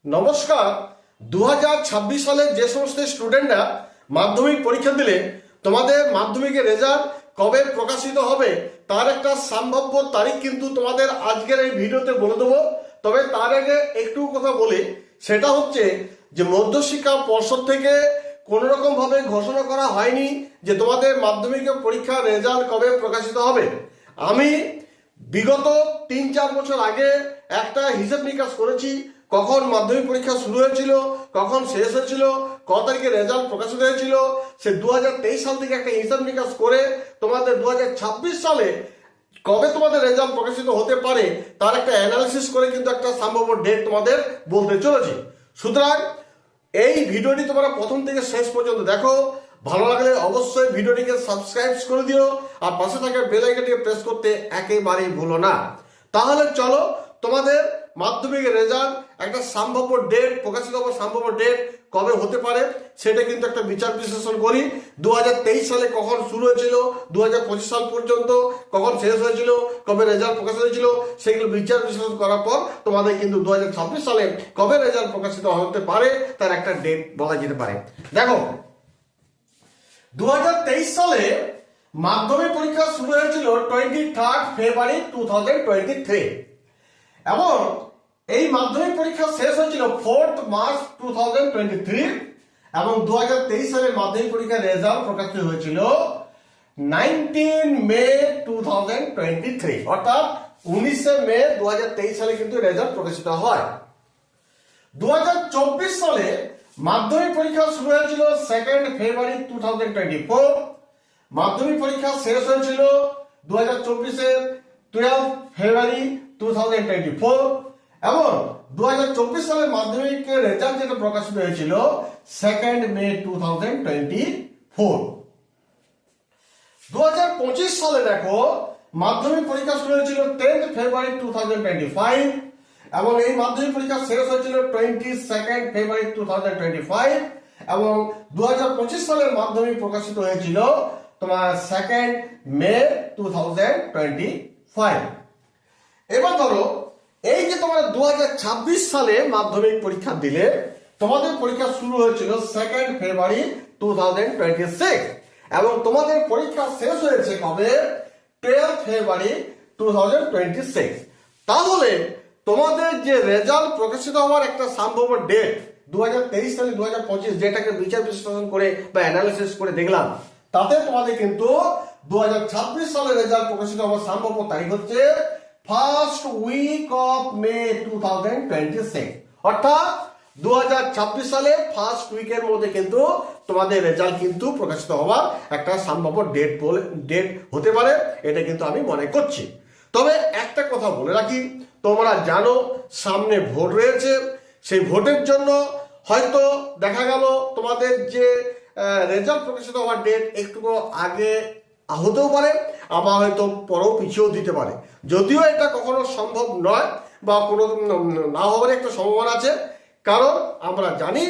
নমস্কার। 2026 সালে যে সমস্ত স্টুডেন্টরা মাধ্যমিক পরীক্ষা দিলে তোমাদের মাধ্যমিকের রেজাল্ট কবে প্রকাশিত হবে তার একটা সম্ভাব্য তারিখ কিন্তু তোমাদের আজকের এই ভিডিওতে বলে দেবো। তবে তার আগে একটু কথা বলি, সেটা হচ্ছে যে মধ্যশিক্ষা পর্ষদ থেকে কোনো রকম ভাবে ঘোষণা করা হয়নি যে তোমাদের মাধ্যমিকের পরীক্ষার রেজাল্ট কবে প্রকাশিত হবে। আমি বিগত 3-4 বছর আগে একটা হিসাব নিকাশ করেছি, কখন মাধ্যমিক পরীক্ষা শুরু হয়েছিল, কখন শেষ হয়েছিল, কত তারিখে রেজাল্ট প্রকাশিত হয়েছিল। সে 2023 সাল থেকে একটা হিসাব নিকাশ করে তোমাদের 2026 সালে কবে তোমাদের রেজাল্ট প্রকাশিত হতে পারে তার একটা অ্যানালিসিস করে কিন্তু একটা সম্ভাব্য ডেট তোমাদের বলতে চলেছি। সুতরাং এই ভিডিওটি তোমরা প্রথম থেকে শেষ পর্যন্ত দেখো। ভালো লাগলে অবশ্যই ভিডিওটিকে সাবস্ক্রাইব করে দিও আর পাশে থাকা বেল আইকনটিকে প্রেস করতে একেবারেই ভুলো না। তাহলে চলো তোমাদের মাধ্যমিকের রেজাল্ট একটা সম্ভাব্য ডেট প্রকাশিত হবে, সম্ভাব্য ডেট কবে হতে পারে সেটা কিন্তু একটা বিচার বিশ্লেষণ করি। 2023 সালে কখন শুরু হয়েছিল, 2025 সাল পর্যন্ত কখন শেষ হয়েছিল, কবে রেজাল্ট প্রকাশিত হয়েছিল, সেগুলো বিচার বিশ্লেষণ করার পর তোমাদের কিন্তু 2026 সালে কবে রেজাল্ট প্রকাশিত হতে পারে তার একটা ডেট বলা যেতে পারে। দেখো, 2023 সালে মাধ্যমিক পরীক্ষা শুরু হয়েছিল 23 ফেব্রুয়ারি 2023 এবং এই মাধ্যমিক পরীক্ষা শেষ হয়েছিল 4 মার্চ 2023 এবং 2023 সালে মাধ্যমিক পরীক্ষার রেজাল্ট প্রকাশিত হয়েছিল 19 মে 2023, অর্থাৎ 19 মে 2023 সালে কিন্তু রেজাল্ট প্রকাশিত হয়। 2024 সালে মাধ্যমিক পরীক্ষা শুরু হয়েছিল 2 ফেব্রুয়ারি 2024, মাধ্যমিক পরীক্ষা শেষ হয়েছিল 2024 12 ফেব্রুয়ারি 2024 এবং 2024 সালে মাধ্যমিকের রেজাল্ট যেটা প্রকাশিত হয়েছিল 2 মে 2024। 2025 সালে দেখো মাধ্যমিক পরীক্ষা শুরু হয়েছিল 10 ফেব্রুয়ারি 2025 এবং এই মাধ্যমিক পরীক্ষা শেষ হয়েছিল 22 ফেব্রুয়ারি 2025 এবং 2025 সালের মাধ্যমিক প্রকাশিত হয়েছিল তোমার 2 মে 2025। এবার ধরো এই যে তোমরা 2026 সালে মাধ্যমিক পরীক্ষা দিলে তোমাদের পরীক্ষা শুরু হয়েছিল 2 ফেব্রুয়ারি 2026 এবং তোমাদের পরীক্ষা শেষ হয়েছে কবে 12 ফেব্রুয়ারি 2026। তাহলে তোমাদের যে রেজাল্ট প্রকাশিত হওয়ার একটা সম্ভাব্য ডেট 2023 সালে 2025 যেটাকে বিচার বিশ্লেষণ করে বা অ্যানালিসিস করে দেখলাম, তাতে তোমাদের কিন্তু 2026 সালে রেজাল্ট প্রকাশিত হওয়ার সম্ভাব্য তারিখ হচ্ছে ফার্স্ট উইক অফ মে 2026, অর্থাৎ 2026 সালে ফার্স্ট উইকের মধ্যে কিন্তু তোমাদের রেজাল্ট কিন্তু প্রকাশিত হওয়ার একটা সম্ভাব্য ডেট হতে পারে, এটা কিন্তু আমি মনে করছি। তবে একটা কথা বলে রাখি, তোমরা জানো সামনে ভোট রয়েছে, সেই ভোটের জন্য হয়তো দেখা গেল তোমাদের যে রেজাল্ট প্রকাশিত হওয়ার ডেট একটু আগে হতেও পারে, আবার হয়তো পরেও পিছিয়েও দিতে পারে। যদিও এটা কখনো সম্ভব নয় বা কোনো না হওয়ার একটা সম্ভাবনা আছে, কারণ আমরা জানি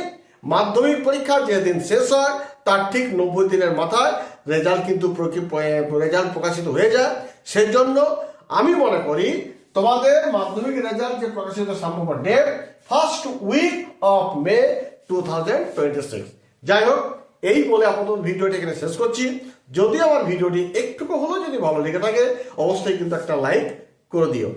মাধ্যমিক পরীক্ষা যেদিন শেষ হয় তার ঠিক 90 দিনের মাথায় রেজাল্ট কিন্তু রেজাল্ট প্রকাশিত হয়ে যায়। সেজন্য আমি মনে করি তোমাদের মাধ্যমিক রেজাল্ট যে প্রকাশিত সম্ভাব্য date first week of May 2026। যাই হোক, এই বলে আপাতত ভিডিওটি এখানে শেষ করছি। যদি আমার ভিডিওটি একটুকু হলেও যদি ভালো লেগে থাকে অবশ্যই কিন্তু একটা লাইক করে দিও।